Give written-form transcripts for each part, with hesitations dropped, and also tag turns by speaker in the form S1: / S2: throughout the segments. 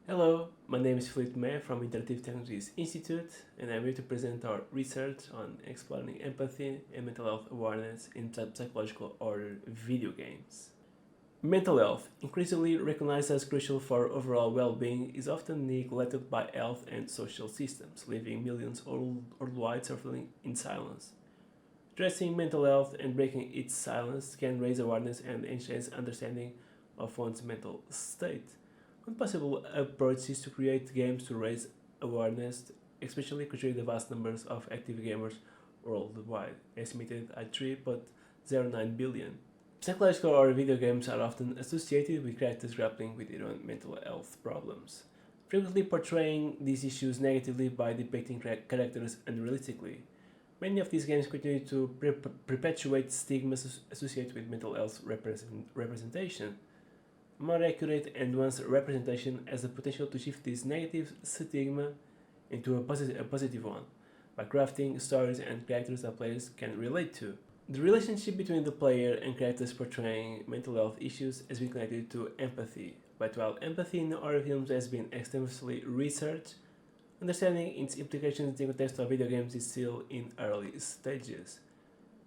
S1: Hello, my name is Filipe from Interactive Technologies Institute, and I'm here to present our research on exploring empathy and mental health awareness in psychological or video games. Mental health, increasingly recognized as crucial for overall well-being, is often neglected by health and social systems, leaving millions worldwide suffering in silence. Addressing mental health and breaking its silence can raise awareness and enhance understanding of one's mental state. One possible approach is to create games to raise awareness, especially considering the vast numbers of active gamers worldwide, estimated at 3.09 billion. Psychological or video games are often associated with characters grappling with their own mental health problems, frequently portraying these issues negatively by depicting characters unrealistically. Many of these games continue to perpetuate stigmas associated with mental health representation. A more accurate and nuanced representation has the potential to shift this negative stigma into a positive one by crafting stories and characters that players can relate to. The relationship between the player and characters portraying mental health issues has been connected to empathy, but while empathy in horror films has been extensively researched, understanding its implications in the context of video games is still in early stages.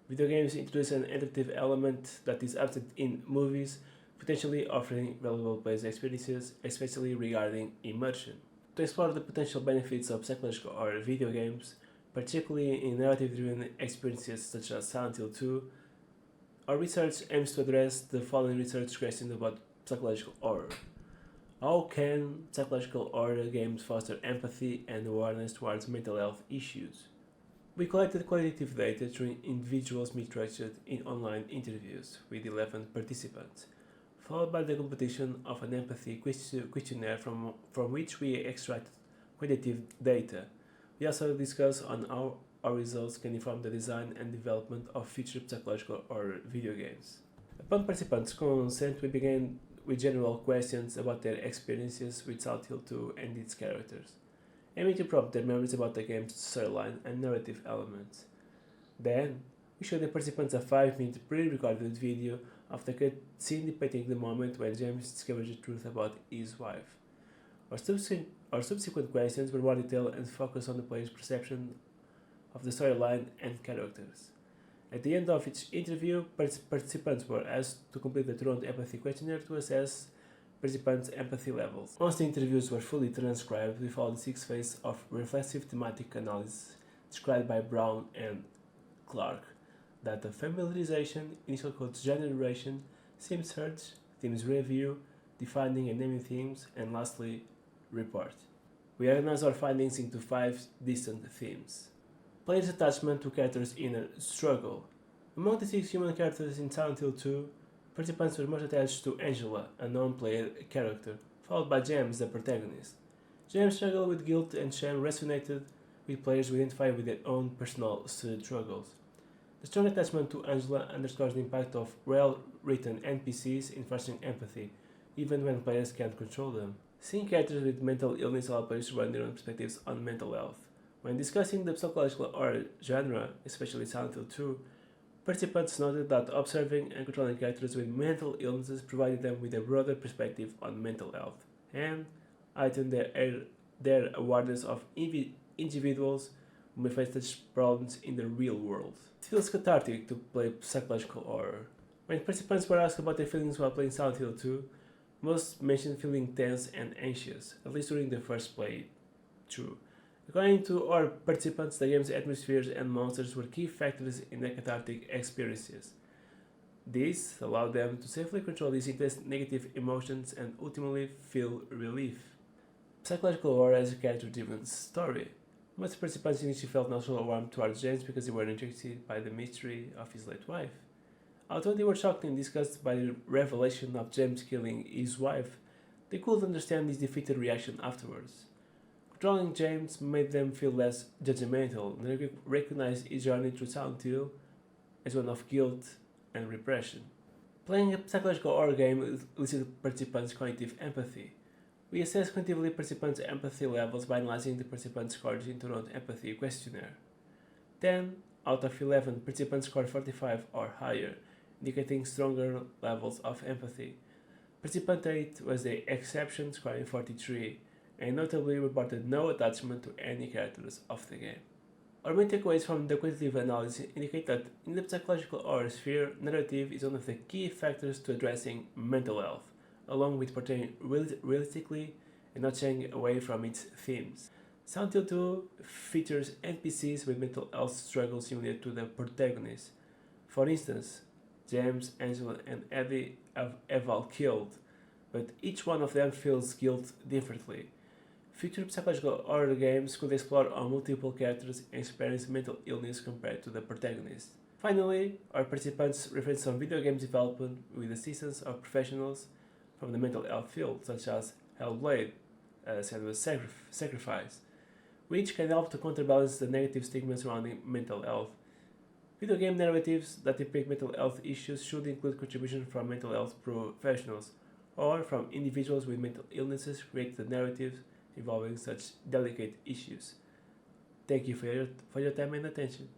S1: Video games introduce an interactive element that is absent in movies, potentially offering valuable player experiences, especially regarding immersion. To explore the potential benefits of psychological horror video games, particularly in narrative-driven experiences such as Silent Hill 2, our research aims to address the following research questions about psychological horror. How can psychological horror games foster empathy and awareness towards mental health issues? We collected qualitative data through individuals structured in online interviews with 11 participants, followed by the completion of an empathy questionnaire from which we extract quantitative data. We also discuss on how our results can inform the design and development of future psychological or video games. Upon participants' consent, we began with general questions about their experiences with Silent Hill 2 and its characters, aiming to prompt their memories about the game's storyline and narrative elements. Then, we showed the participants a 5-minute pre-recorded video of the cutscene depicting the moment when James discovers the truth about his wife. Our subsequent questions were more detailed and focused on the player's perception of the storyline and characters. At the end of each interview, participants were asked to complete the Toronto Empathy Questionnaire to assess participants' empathy levels. Once the interviews were fully transcribed, we followed 6 phases of reflexive thematic analysis described by Brown and Clark: data familiarization, initial code generation, theme search, themes review, defining and naming themes, and lastly, report. We organized our findings into 5 distinct themes. Players' attachment to characters' inner struggle. Among the 6 human characters in Silent Hill 2, participants were most attached to Angela, a non-player character, followed by James, the protagonist. James' struggle with guilt and shame resonated with players who identify with their own personal struggles. The strong attachment to Angela underscores the impact of well-written NPCs in fostering empathy, even when players can't control them. Seeing characters with mental illness allows players to run their own perspectives on mental health. When discussing the psychological horror genre, especially Silent Hill 2, participants noted that observing and controlling characters with mental illnesses provided them with a broader perspective on mental health, and heightened their awareness of individuals who may face such problems in the real world. It feels cathartic to play psychological horror. When participants were asked about their feelings while playing Silent Hill 2, most mentioned feeling tense and anxious, at least during the first playthrough. According to our participants, the game's atmospheres and monsters were key factors in their cathartic experiences. This allowed them to safely control these intense negative emotions and ultimately feel relief. Psychological horror is a character-driven story. Most participants initially felt natural warmth towards James because they were intrigued by the mystery of his late wife. Although they were shocked and disgusted by the revelation of James killing his wife, they could understand his defeated reaction afterwards. Controlling James made them feel less judgmental, and they recognized his journey through Silent Hill as one of guilt and repression. Playing a psychological horror game elicited participants' cognitive empathy. We assessed cognitively participants' empathy levels by analyzing the participants' scores in Toronto Empathy Questionnaire. 10 out of 11 participants scored 45 or higher, indicating stronger levels of empathy. Participant rate was the exception, scoring 43, and notably reported no attachment to any characters of the game. Our main takeaways from the quantitative analysis indicate that in the psychological horror sphere, narrative is one of the key factors to addressing mental health, along with portraying realistically and not shying away from its themes. Silent Hill 2 features NPCs with mental health struggles similar to the protagonist. For instance, James, Angela, and Eddie have all killed, but each one of them feels guilt differently. Future psychological horror games could explore how multiple characters experience mental illness compared to the protagonist. Finally, our participants referenced some video game development with assistance of professionals from the mental health field, such as Hellblade, Senua's Sacrifice, which can help to counterbalance the negative stigma surrounding mental health. Video game narratives that depict mental health issues should include contributions from mental health professionals or from individuals with mental illnesses create the narratives involving such delicate issues. Thank you for your time and attention.